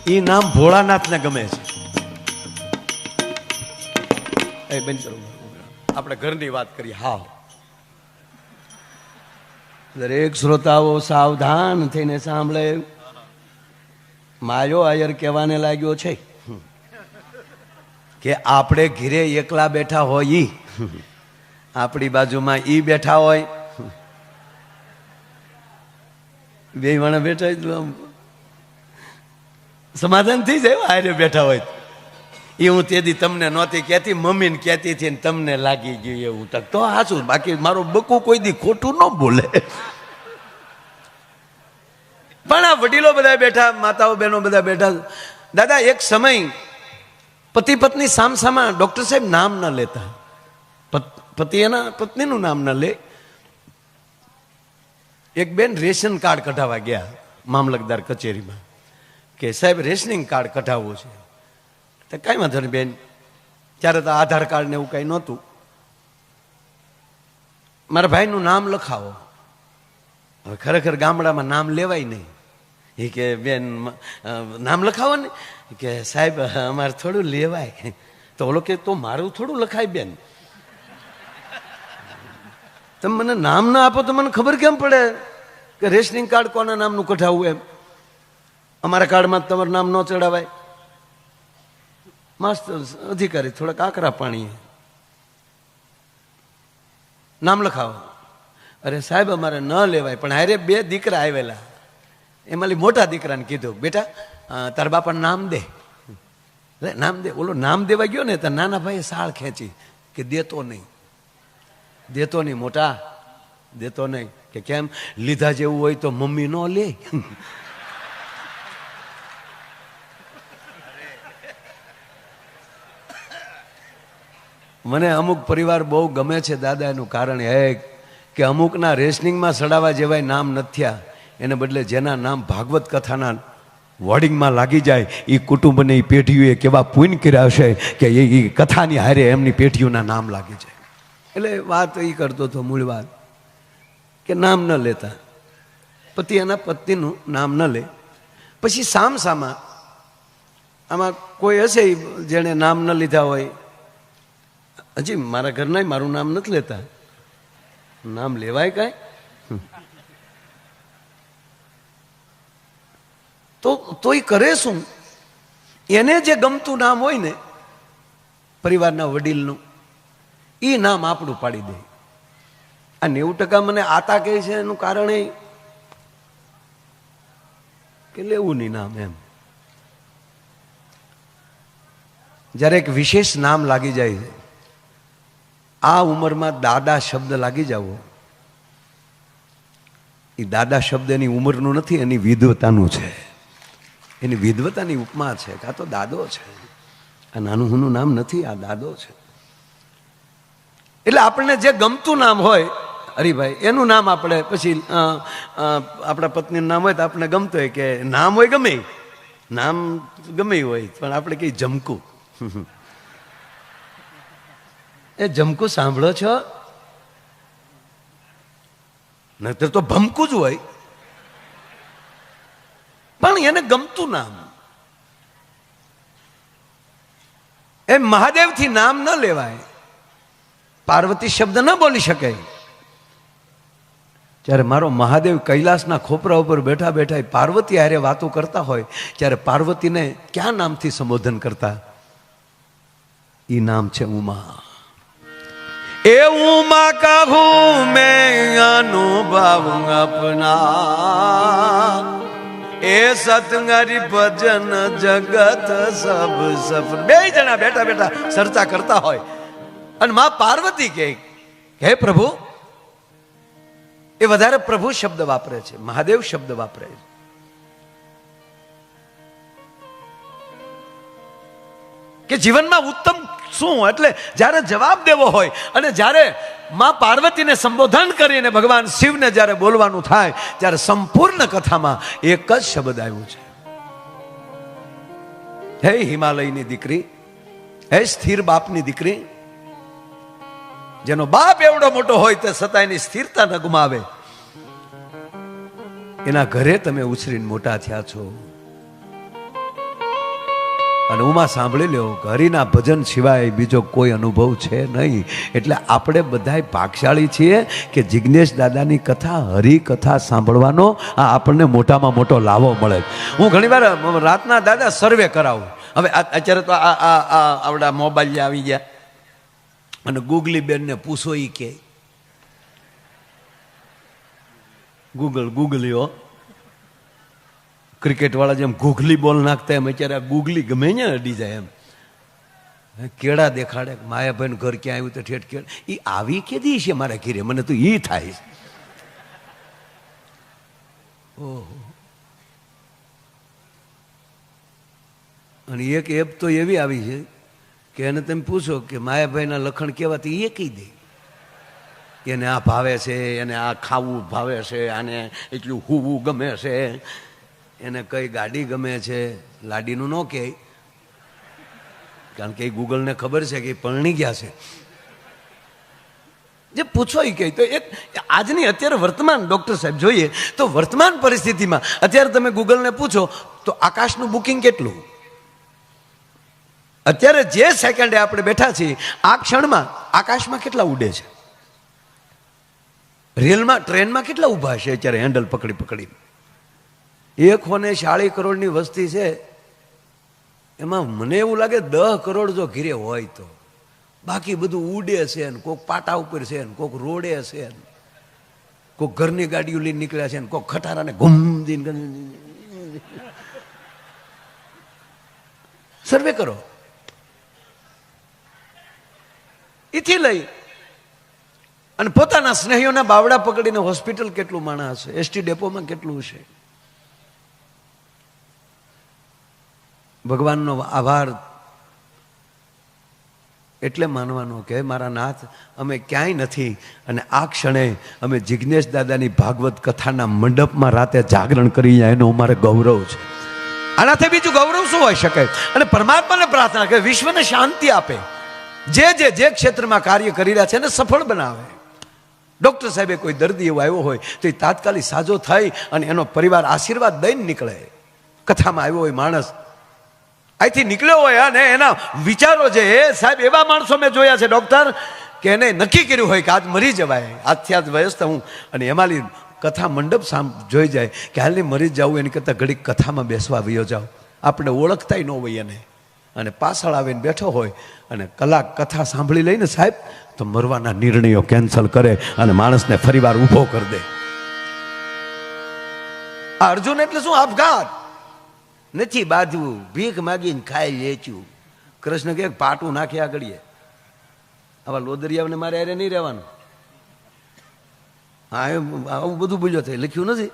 એ નામ ભોળાનાથને ગમે છે. એ બેન આપણે ઘરની વાત કરીએ. હા, દરેક શ્રોતાઓ સાવધાન થઈને સાંભળે. માયો આયર કહેવાને લાગ્યો છે કે આપણે ઘીરે એકલા બેઠા હોય, આપણી બાજુમાં ઈ બેઠા હોય, બે વાણા બેઠા સમાધાન થઈ જાય. આયરે બેઠા હોય એ હું તેથી તમને નહોતી કહેતી, મમ્મીને કહેતી હતી, તમને લાગી ગયું એવું. તો હાચું, બાકી મારું બકું કોઈ દી ખોટું ન બોલે. પણ આ વડીલો બધા બેઠા, માતાઓ બહેનો બધા બેઠા. દાદા, એક સમય પતિ પત્ની સામસામા, ડોક્ટર સાહેબ નામ ના લેતા, પતિ એના પત્નીનું નામ ના લે. એક બેન રેશન કાર્ડ કઢાવવા ગયા મામલતદાર કચેરીમાં કે સાહેબ રેશનિંગ કાર્ડ કઢાવવું છે. તો કઈ વાંધો નહીં બેન, ત્યારે તો આધાર કાર્ડ ને એવું કઈ નહોતું. મારા ભાઈનું નામ લખાવો. હવે ખરેખર ગામડામાં નામ લેવાય નહીં. એ કે બેન નામ લખાવો ને, કે સાહેબ અમારે થોડું લેવાય. તો ઓલો કે તો મારું થોડું લખાય બેન, તમે મને નામ ના આપો તો મને ખબર કેમ પડે કે રેશનિંગ કાર્ડ કોના નામનું કઢાવવું એમ? અમારા કાર્ડમાં તમારું નામ ન ચડાવાય. માસ્ટર અધિકારી થોડાક આકરા પાણી, નામ લખાવો. અરે સાહેબ અમારે ન લેવાય. પણ હારે બે દીકરા આવેલા, એમાં મોટા દીકરાને કીધું, બેટા તારા બાપાનું નામ દે. નામ દે. ઓલો નામ દેવા ગયો ને તો નાના ભાઈએ સાળ ખેંચી કે દેતો નહીં, દેતો નહીં મોટા, દેતો નહીં. કે કેમ? લીધા જેવું હોય તો મમ્મી ન લે. મને અમુક પરિવાર બહુ ગમે છે દાદા. એનું કારણ એ કે અમુકના રેશનિંગમાં સડાવા જેવાય નામ નથી થયા, એને બદલે જેના નામ ભાગવત કથાના વર્ડિંગમાં લાગી જાય, એ કુટુંબને એ પેઢીઓએ કેવા પુણ્ય કર્યા હશે કે એ કથાની હારે એમની પેઢીઓના નામ લાગી જાય. એટલે વાત એ કરતો હતો, મૂળ વાત કે નામ ન લેતા. પતિ એના પત્નીનું નામ ન લે. પછી સામસામા આમાં કોઈ હશે જેણે નામ ન લીધા હોય. હજી મારા ઘરના મારું નામ નથી લેતા. નામ લેવાય કાંઈ? તો એ કરે શું? એને જે ગમતું નામ હોય ને પરિવારના વડીલનું, એ નામ આપણું પાડી દે. આ 90% મને આતા કહે છે એનું કારણ એ કે લેવું નહીં નામ એમ. જ્યારે એક વિશેષ નામ લાગી જાય, આ ઉંમરમાં દાદા શબ્દ લાગી જાવો, એ દાદા શબ્દ એની ઉંમરનું નથી, એની વિદ્વતાનું છે. એની વિદ્વતાની ઉપમા છે કે આ તો દાદો છે. આ નાનું હુનું નામ નથી, આ દાદો છે. એટલે આપણને જે ગમતું નામ હોય, હરિભાઈ એનું નામ આપણે પછી આપણા પત્નીનું નામ હોય તો આપણે ગમતું હોય કે નામ હોય ગમે, નામ ગમે હોય, પણ આપણે કઈ જમકું. એ જમકું સાંભળો છો? નહીતર તો ભમકું જ હોય. પણ એને ગમતું નામ. એ મહાદેવથી નામ ન લેવાય. પાર્વતી શબ્દ ન બોલી શકે. જ્યારે મારો મહાદેવ કૈલાસના ખોપરા ઉપર બેઠા બેઠા પાર્વતી હારે વાતો કરતા હોય, ત્યારે પાર્વતીને ક્યાં નામથી સંબોધન કરતા? એ નામ છે ઉમા. એ ઉમા કહું મેં અનુભવ અપના, એ સતંગરી ભજન જગત સબ સફર. બે જણા બેઠા બેઠા ચર્ચા કરતા હોય અને માં પાર્વતી કહે, હે પ્રભુ. એ વધારે પ્રભુ શબ્દ વાપરે છે, મહાદેવ શબ્દ વાપરે છે. કે જીવનમાં ઉત્તમ શું? એટલે જ્યારે જવાબ દેવો હોય અને જ્યારે માં પાર્વતીને સંબોધન કરીને ભગવાન શિવને જ્યારે બોલવાનું થાય, ત્યારે સંપૂર્ણ કથામાં એક જ શબ્દ આવ્યું છે, હે હિમાલયની દીકરી, હે સ્થિર બાપની દીકરી. જેનો બાપ એવડો મોટો હોય તે છતાં એની સ્થિરતા ન ગુમાવે, એના ઘરે તમે ઉછરીને મોટા થયા છો. અને ઉમાં સાંભળી લ્યો કે હરિના ભજન સિવાય બીજો કોઈ અનુભવ છે નહીં. એટલે આપણે બધાય ભાગશાળી છીએ કે જિજ્ઞેશ દાદાની કથા હરિકથા સાંભળવાનો આ આપણને મોટામાં મોટો લાવો મળે. હું ઘણીવાર રાતના દાદા સર્વે કરાવું. હવે અત્યારે તો આવડા મોબાઈલ આવી ગયા અને ગૂગલી બેનને પૂછો એ કે ગૂગલીઓ ક્રિકેટ વાળા જેમ ગૂગલી બોલ નાખતા એમ અત્યારે આ ગૂગલી ગમે ને અડી જાય એમ. કેળા દેખાડે માયાભાઈનું ઘર ક્યાં આવ્યું તો ઠેઠ કેળ એ આવી કેદી છે મારા ઘીરે, મને તો એ થાય. ઓહો. અને એક એપ તો એવી આવી છે કે એને તમે પૂછો કે માયાભાઈના લખણ કેવા, તો એ કહી દે. એને આ ભાવે છે, એને આ ખાવું ભાવે છે, આને એટલું હુવું ગમે છે, એને કઈ ગાડી ગમે છે. લાડીનું ન કહે, કારણ કે એ ગૂગલને ખબર છે કે એ પરણી ગયા છે. જે પૂછો એ કહે. તો એક આજની અત્યારે વર્તમાન ડૉક્ટર સાહેબ જોઈએ તો વર્તમાન પરિસ્થિતિમાં અત્યારે તમે ગૂગલને પૂછો તો આકાશનું બુકિંગ કેટલું, અત્યારે જે સેકન્ડે આપણે બેઠા છીએ આ ક્ષણમાં આકાશમાં કેટલા ઉડે છે, રેલમાં ટ્રેનમાં કેટલા ઊભા છે અત્યારે હેન્ડલ પકડી પકડી. 140 કરોડની વસ્તી છે, એમાં મને એવું લાગે 10 કરોડ જો ઘીરે હોય તો, બાકી બધું ઉડે છે ને કોઈક પાટા ઉપર છે ને કોઈક રોડે છે ને કોઈક ઘરની ગાડીઓ લઈને નીકળ્યા છે ને કોઈક ખટારાને ઘૂમદીને. સર્વે કરો. એથી લઈ અને પોતાના સ્નેહીઓના બાવડા પકડીને હોસ્પિટલ કેટલું માણસ છે, એસટી ડેપોમાં કેટલું છે. ભગવાનનો આભાર એટલે માનવાનો કે મારા નાથ અમે ક્યાંય નથી અને આ ક્ષણે અમે જિજ્ઞેશ દાદાની ભાગવત કથાના મંડપમાં રાતે જાગરણ કરી જાય એનો અમારે ગૌરવ છે. આનાથી બીજું ગૌરવ શું હોઈ શકે. અને પરમાત્માને પ્રાર્થના કે વિશ્વને શાંતિ આપે, જે ક્ષેત્રમાં કાર્ય કરી રહ્યા છે એને સફળ બનાવે. ડૉક્ટર સાહેબે કોઈ દર્દી એવો આવ્યો હોય તો એ તાત્કાલિક સાજો થઈ અને એનો પરિવાર આશીર્વાદ દઈને નીકળે. કથામાં આવ્યો હોય માણસ અહીંથી નીકળ્યો હોય અને એના વિચારો જે સાહેબ એવા માણસો મેં જોયા છે ડૉક્ટર કે એને નક્કી કર્યું હોય કે આજ મરી જવાય, આજથી આજ વયસ્થ હું, અને એમાંની કથા મંડપ જોઈ જાય કે હાલની મરી જ જવું એની કરતાં ઘડીક કથામાં બેસવા વયો જાઓ. આપણે ઓળખતાય ન હોય એને, અને પાછળ આવીને બેઠો હોય અને કલાક કથા સાંભળી લઈને સાહેબ તો મરવાના નિર્ણયો કેન્સલ કરે અને માણસને ફરીવાર ઊભો કરી દે. આ અર્જુન એટલે શું? આપઘાત નથી બાંધવું, ભીખ માગીને ખાઈ લેચ્યું. કૃષ્ણ કે પાટું નાખી આગળીએ. આવા લોદરિયાને મારે અરે નહીં રહેવાનું. હા આવું બધું બોલ્યો થાય, લખ્યું નથી.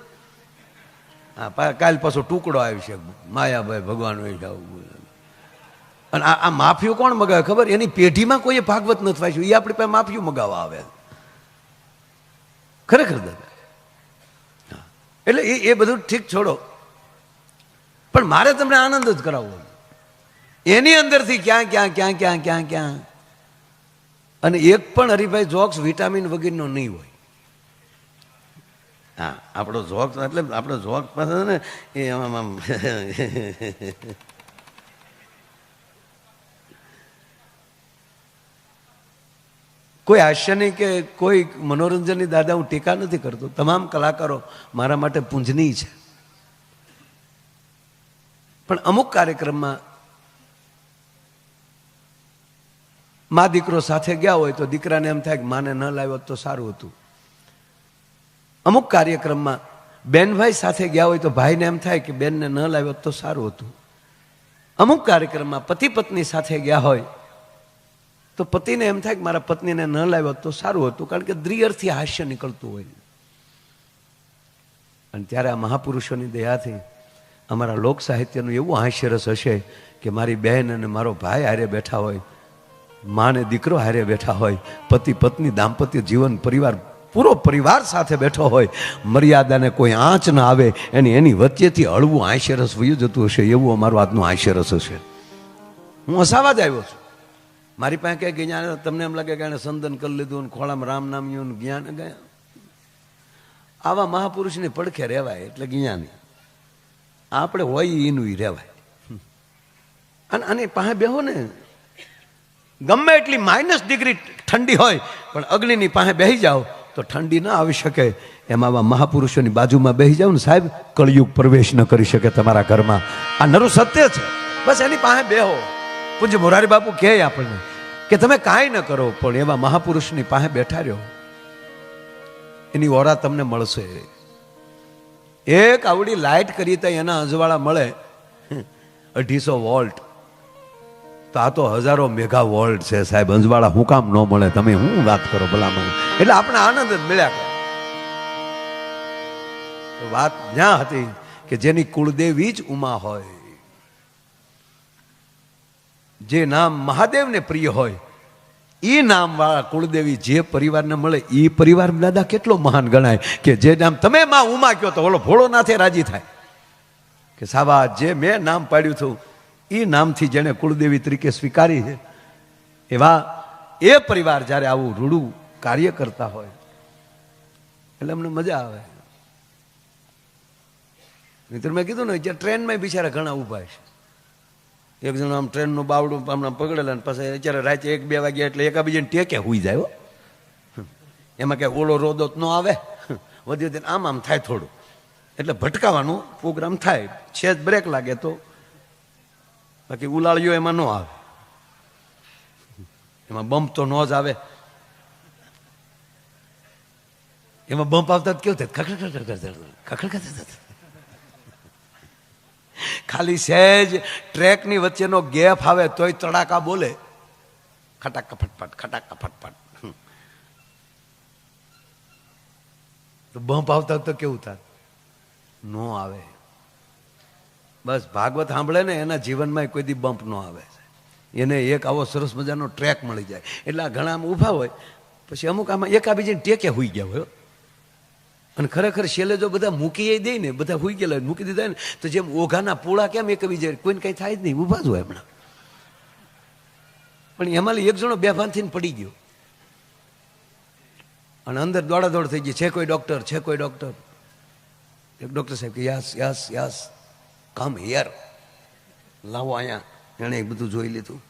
હા કાલ પાછો ટુકડો આવી છે માયાભાઈ ભગવાન હોય જાવું. અને આ માફિયું કોણ મગાવે ખબર? એની પેઢીમાં કોઈએ ભાગવત નથી વાંચ્યું, એ આપણી પાસે માફિયું મગાવવા આવે. ખરેખર દાદા. એટલે એ બધું ઠીક છોડો, પણ મારે તમને આનંદ જ કરાવવો. એની અંદરથી ક્યાં અને એક પણ હરિભાઈ જોક્સ વિટામિન વગરનો નહીં હોય. હા આપણો જોક્સ એટલે આપણો જોક્સ પાસે ને એ આમ કોઈ હાસ્યની કે કોઈ મનોરંજનની દાદા હું ટીકા નથી કરતો. તમામ કલાકારો મારા માટે પૂંજનીય છે. પણ અમુક કાર્યક્રમમાં મા દીકરો સાથે ગયા હોય તો દીકરાને એમ થાય કે માને ન લાવ્યો તો સારું હતું. અમુક કાર્યક્રમમાં બેનભાઈ સાથે ગયા હોય તો ભાઈને એમ થાય કે બેનને ન લાવ્યો તો સારું હતું. અમુક કાર્યક્રમમાં પતિ પત્ની સાથે ગયા હોય તો પતિને એમ થાય કે મારા પત્નીને ન લાવ્યો તો સારું હતું, કારણ કે દ્રિઅર્થી હાસ્ય નીકળતું હોય. અને ત્યારે આ મહાપુરુષોની દયાથી અમારા લોક સાહિત્યનું એવું હાસ્યરસ હશે કે મારી બહેન અને મારો ભાઈ હારે બેઠા હોય, મા ને દીકરો હારે બેઠા હોય, પતિ પત્ની દાંપત્ય જીવન પરિવાર પૂરો પરિવાર સાથે બેઠો હોય, મર્યાદાને કોઈ આંચ ના આવે એની વચ્ચેથી હળવું હાસ્યરસ વયું જતું હશે. એવું અમારું આજનું હાસ્યરસ હશે. હું હસાવા જ આવ્યો છું. મારી પાસે ક્યાંક જ્ઞાન તમને એમ લાગે કે એને સંદન કરી લીધું ને ખોળામાં રામ નામ્યું જ્ઞાન ગયા. આવા મહાપુરુષની પડખે રહેવાય એટલે જ્ઞાની. આપણે હોય એનું રહેવાય. અને આની પાસે બેહો ને, ગમે એટલી -ડિગ્રી ઠંડી હોય પણ અગ્નિની પાસે બેસી જાઓ તો ઠંડી ના આવી શકે. એમાં આવા મહાપુરુષોની બાજુમાં બેસી જાવ ને સાહેબ, કળિયુગ પ્રવેશ ન કરી શકે તમારા ઘરમાં. આ નરું સત્ય છે. બસ એની પાસે બેહો. પૂજ્ય મોરારી બાપુ કહે આપણને કે તમે કાંઈ ન કરો પણ એવા મહાપુરુષની પાસે બેઠા રહ્યો, એની ઓરા તમને મળશે. એક આવડી લાઇટ કરી તો એના અજવાળા મળે 250 વોલ્ટ, તો આ તો હજારો મેગા વોલ્ટ છે સાહેબ. અંજવાળા હું કામ ન મળે? તમે હું વાત કરો ભલામણ. એટલે આપણે આનંદ જ મળ્યા કરે. વાત જ્યાં હતી કે જેની કુળદેવી જ ઉમા હોય, જે નામ મહાદેવને પ્રિય હોય, એ નામ વાળા કુળદેવી જે પરિવારને મળે એ પરિવાર દાદા કેટલો મહાન ગણાય. કે જે નામ તમે માં ઉમા કહો તો ઓલો ભોળો નાથે રાજી થાય કે સાબા જે મેં નામ પાડ્યું હતું એ નામથી જેને કુળદેવી તરીકે સ્વીકારી છે, એવા એ પરિવાર જ્યારે આવું રૂડું કાર્ય કરતા હોય એટલે અમને મજા આવે. મિત્ર મેં કીધું ને, ત્યાં ટ્રેનમાં બિચારા ઘણા ઊભા છે. એક જણ આમ ટ્રેનનું બાવડું હમણાં પકડેલા ને પછી અત્યારે રાતે 1-2 વાગ્યા એટલે એકાબીજાને ટેકે હુઈ જાય. એમાં ક્યાંય ઓલો રોદો ન આવે, વધી આમ થાય થોડું, એટલે ભટકાવાનું પ્રોગ્રામ થાય. છે જ બ્રેક લાગે તો, બાકી ઉલાળ્યો એમાં ન આવે. એમાં બમ્પ તો ન જ આવે. એમાં બમ્પ આવતા જ કેવું થાય, ખાલી સહેજ ટ્રેકની વચ્ચેનો ગેપ આવે તોય તડાકા બોલે, ખટાકા ફટફટ, ખટાકા ફટફટ. તો બમ્પ આવતા તો કેવું થાય? નો આવે. બસ ભાગવત સાંભળે ને એના જીવનમાં કોઈ દી બમ્પ ન આવે. એને એક આવો સરસ મજાનો ટ્રેક મળી જાય. એટલે આ ઘણા આમ ઊભા હોય, પછી અમુક આમાં એકાબીજીને ટેકે હુઈ ગયા હોય. અને ખરેખર છેલ્લે જો બધા મૂકી દે ને, બધા હુઈ ગયેલા મૂકી દીધા ને, તો જેમ ઓઘાના પૂળા કેમ એકબીજા કોઈને કંઈ થાય જ નહીં, ઊભા જ હોય હમણાં. પણ એમાં એક જણો બેભાન થઈને પડી ગયો અને અંદર દોડાદોડ થઈ ગઈ. છે કોઈ ડોક્ટર? છે કોઈ ડોક્ટર? એક ડોક્ટર સાહેબ કે yes yes yes come here, લાવો અહીંયા. એણે બધું જોઈ લીધું.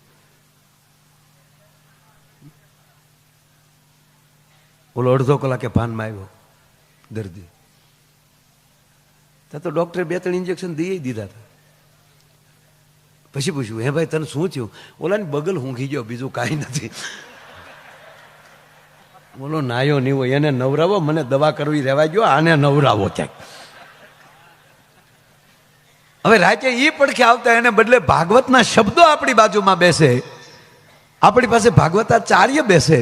ઓલો અડધો કલાકે ભાનમાં આવ્યો દર્દી. ત્યાં તો ડોક્ટરે 2-3 ઇન્જેક્શન દઈ દીધા હતા. પછી પૂછ્યું, હે ભાઈ તને શું થયું? ઓલાની બગલ ઊંઘી ગયો, બીજું કાંઈ નથી. બોલો નાયો નહીં હોય, એને નવરાવો, મને દવા કરવી રહેવા ગયો, આને નવરાવો ક્યાંક. હવે રાતે એ પડખે આવતા એને બદલે ભાગવતના શબ્દો આપણી બાજુમાં બેસે, આપણી પાસે ભાગવતાચાર્ય બેસે,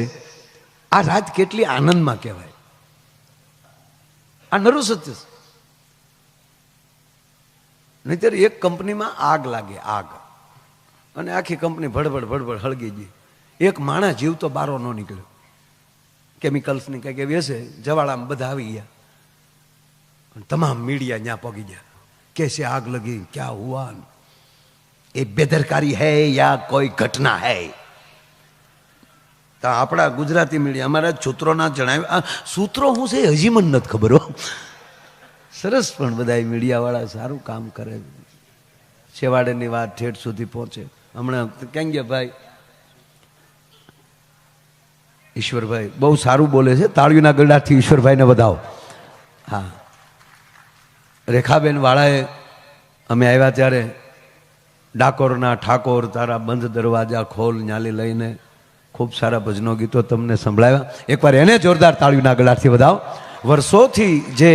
આ રાત કેટલી આનંદમાં કહેવાય. આ નરું સત્ય છે. નહીતર એક કંપનીમાં આગ લાગે, આગ, અને આખી કંપની ભડભડ ભડભડ હળગી ગઈ. એક માણસ જીવતો બારો ન નીકળ્યો. કેમિકલ્સની કંઈક એવી હશે, જવાળામાં બધા આવી ગયા. તમામ મીડિયા ત્યાં પગી ગયા. कैसे आग लगी, क्या हुआ, ये बेदरकारी है या कोई घटना है? તો આપણા ગુજરાતી મીડિયા અમારા સૂત્રોના જણાવ્યા. સૂત્રો હું છે હજી મને નથી ખબર હો. સરસ, પણ બધા મીડિયાવાળા સારું કામ કરે. છેવાડેની વાત ઠેઠ સુધી પહોંચે. હમણાં ક્યાં ગયા ભાઈ ઈશ્વરભાઈ? બહુ સારું બોલે છે. તાળીઓના ગરડાથી ઈશ્વરભાઈને વધાવો. હા, રેખાબેન વાળાએ અમે આવ્યા ત્યારે ડાકોરના ઠાકોર તારા બંધ દરવાજા ખોલ ન્યાલી લઈને ખૂબ સારા ભજનો ગીતો તમને સંભળાવ્યા. એકવાર એને જોરદાર તાળીઓના ગળાથી વધાવો. વર્ષોથી જે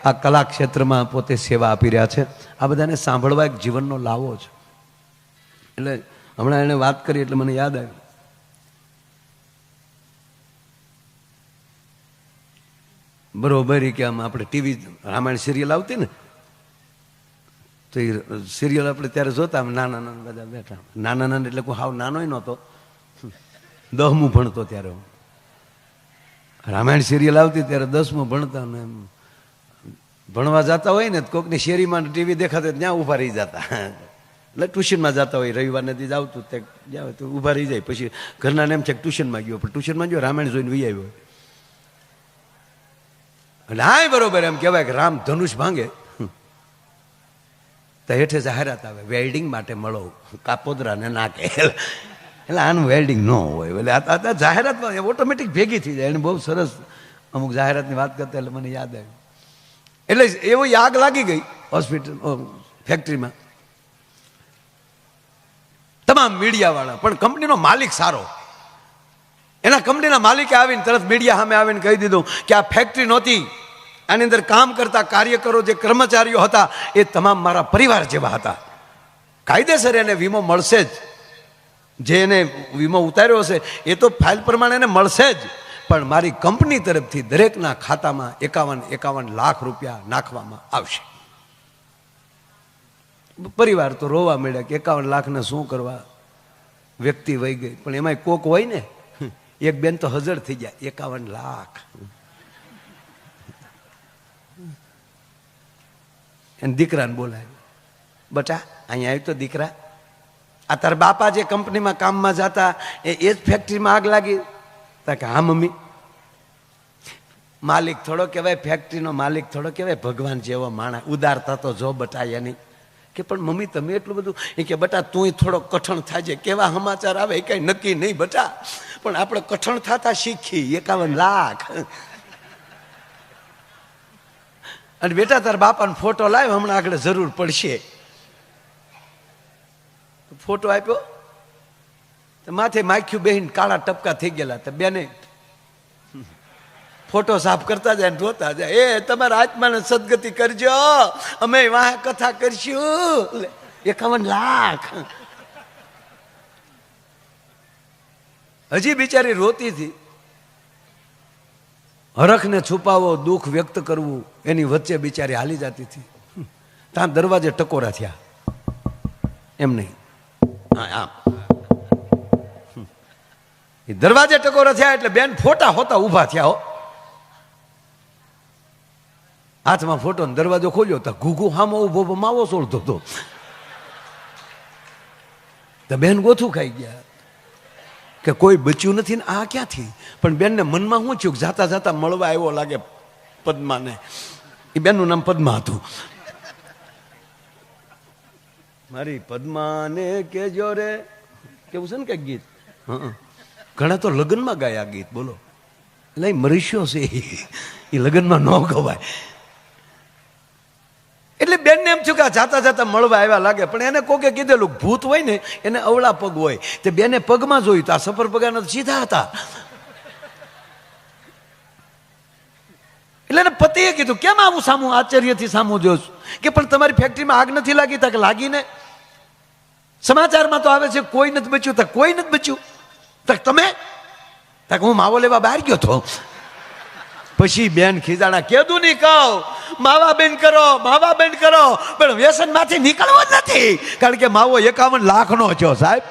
આ કલા ક્ષેત્રમાં પોતે સેવા આપી રહ્યા છે, આ બધાને સાંભળવા એક જીવનનો લાવો છે. એટલે હમણાં એને વાત કરી એટલે મને યાદ આવ્યું. બરોબર કે આમ આપણે ટીવી રામાયણ સિરિયલ આવતી ને, તો એ સિરિયલ આપણે ત્યારે જોતા, નાના નાના બધા બેઠા. નાના નાના એટલે કોઈ હાવ નાનોય નહોતો, 10મું ભણતો ત્યારે. રામાયણ સિરિયલ આવતી ત્યારે 10મું ભણતા ને ભણવા જતા હોય ને કોકની શેરીમાં ટીવી દેખાતો ત્યાં ઊભા રહી જતા. એટલે ટ્યુશનમાં જતા હોય, રવિવારને દી આવતું તે જાવ તો ઊભા રહી જાય. પછી ઘરના એમ છે કે ટ્યુશનમાં ગયો, પણ ટ્યુશનમાં ગયો રામાયણ જોઈને વી આવ્યો. એટલે હા બરોબર એમ કહેવાય કે રામ ધનુષ ભાંગે. તો હેઠે જાહેરાત આવે વેલ્ડિંગ માટે મળો કાપોદરાને નાકે, એટલે આનું વેલ્ડિંગ ન હોય. એટલે આ જાહેરાત ઓટોમેટિક ભેગી થઈ જાય. એને બહુ સરસ અમુક જાહેરાતની વાત કરતા એટલે મને યાદ આવ્યું. એટલે એવો આગ લાગી ગઈ હોસ્પિટલ ફેક્ટરીમાં. તમામ મીડિયાવાળા, પણ કંપનીનો માલિક સારો. એના કંપનીના માલિકે આવીને તરત મીડિયા સામે આવીને કહી દીધું કે આ ફેક્ટરી નહોતી, આની અંદર કામ કરતા કાર્યકરો જે કર્મચારીઓ હતા એ તમામ મારા પરિવાર જેવા હતા. કાયદેસર એને વીમો મળશે જ, જે એને વીમો ઉતાર્યો હશે એ તો ફાઇલ પ્રમાણે એને મળશે જ, પણ મારી કંપની તરફથી દરેકના ખાતામાં 51 લાખ રૂપિયા નાખવામાં આવશે. પરિવાર તો રોવા મળ્યા કે 51 લાખને શું કરવા, વ્યક્તિ વહી ગઈ. પણ એમાંય કોક હોય ને, એક બેન તો હજર થઈ જાય. 51 લાખ એને દીકરાને બોલાવ્યો, બટા અહીંયા આવ્યો તો દીકરા, આ તારા બાપા જે કંપનીમાં કામમાં જતા એ જ ફેક્ટરીમાં આગ લાગી? કે હા મમ્મી. માલિક થોડો કહેવાય, ફેક્ટરીનો માલિક થોડો કહેવાય, ભગવાન જેવો માણસ, ઉદારતા તો જો બટા એની. કે પણ મમ્મી તમે એટલું બધું, એ કે બટા તું થોડો કઠણ થાય છે, કેવા સમાચાર આવે એ કઈ નક્કી નહીં બટા, પણ આપણે કઠણ થતા શીખી. 51 લાખ. અને બેટા તાર બાપાનો ફોટો લાવ, હમણાં આગળ જરૂર પડશે. ફોટો આપ્યો તો માથે માખ્યું બેહીને કાળા ટપકા થઈ ગયેલા. તો બેને ફોટો સાફ કરતા જાય ને જોતા જાય, એ તમારા આત્માને સદગતિ કરજો, અમે વાહ કથા કરશું. 51 લાખ. હજી બિચારી રોતી હતી. હરખને છુપાવો, દુઃખ વ્યક્ત કરવું, એની વચ્ચે બિચારી હાલી જતી હતી. ત્યાં દરવાજે ટકોરા થયા. એમ નહીં, આમ દરવાજે ટકોરા થયા એટલે બેન ફોટા હોતા ઊભા થયા. હો, હાથમાં ફોટો, દરવાજો ખોલ્યો તો ઘૂઘુ હામો ઉભો માવો સોળતો હતો. તો બેન ગોથું ખાઈ ગયા કે કોઈ બચ્યું નથી ને આ ક્યાંથી. પણ બેનને મનમાં શું થયું, જાતા જાતા મળવા આવ્યો લાગે પદ્માને. એ બેનનું નામ પદ્મા હતું. મારી પદ્માને કેજો રે, કેવું છે ને કઈક ગીત. ઘણા તો લગ્નમાં ગાયા ગીત, બોલો. એટલે મરીશ્યો છે એ લગ્નમાં ન ગવાય. એટલે બેનને એમ થયું કે જાતા જાતા મળવા આવ્યા લાગે. પણ એને કોકે કીધેલું ભૂત હોય ને એને અવળા પગ હોય. તે બેને પગમાં જોયું તો આ સફર પગાના સીધા હતા. એટલે એને પતિએ કીધું કેમ આવું સામું આશ્ચર્યથી સામું જોશ? કે પણ તમારી ફેક્ટરીમાં આગ નથી લાગી? તા કે લાગીને સમાચારમાં તો આવે છે કોઈ નથી બચ્યું. તા કોઈ નથી બચ્યું? તા તમે? તા હું માવો લેવા બહાર ગયો હતો. પછી બેન ખીજાણા, કેદું નહીં કહું માવા બેન કરો, માવા બેન કરો, પણ વ્યસન માંથી નીકળવો જ નથી. કારણ કે માવો 51 લાખનો છો સાહેબ.